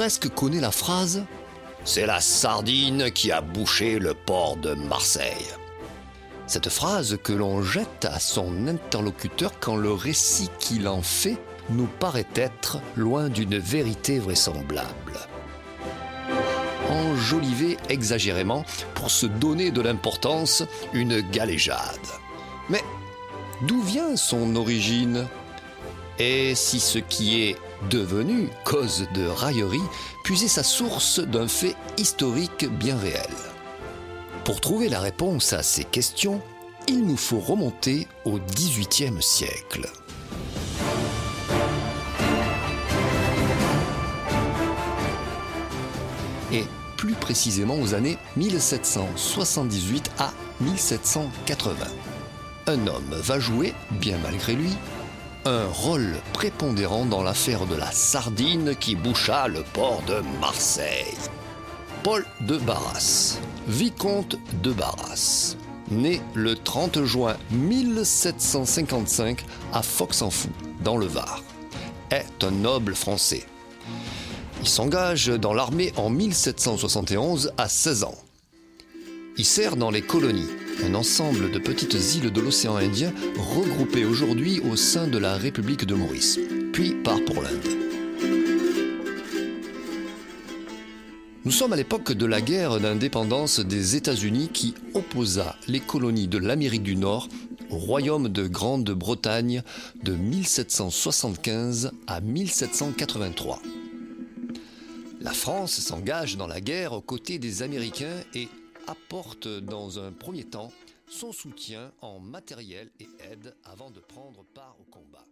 presque connaît la phrase « C'est la sardine qui a bouché le port de Marseille ». Cette phrase que l'on jette à son interlocuteur quand le récit qu'il en fait nous paraît être loin d'une vérité vraisemblable. Enjolivé exagérément pour se donner de l'importance, une galéjade. Mais d'où vient son origine ? Et si ce qui est devenu cause de raillerie puisait sa source d'un fait historique bien réel ? Pour trouver la réponse à ces questions, il nous faut remonter au XVIIIe siècle. Et plus précisément aux années 1778 à 1780. Un homme va jouer, bien malgré lui, un rôle prépondérant dans l'affaire de la sardine qui boucha le port de Marseille. Paul de Barras, vicomte de Barras, né le 30 juin 1755 à Fox-en-Fous, dans le Var, est un noble français. Il s'engage dans l'armée en 1771 à 16 ans. Il sert dans les colonies, un ensemble de petites îles de l'océan Indien regroupées aujourd'hui au sein de la République de Maurice, puis part pour l'Inde. Nous sommes à l'époque de la guerre d'indépendance des États-Unis qui opposa les colonies de l'Amérique du Nord au royaume de Grande-Bretagne de 1775 à 1783. La France s'engage dans la guerre aux côtés des Américains et apporte dans un premier temps son soutien en matériel et aide avant de prendre part au combat.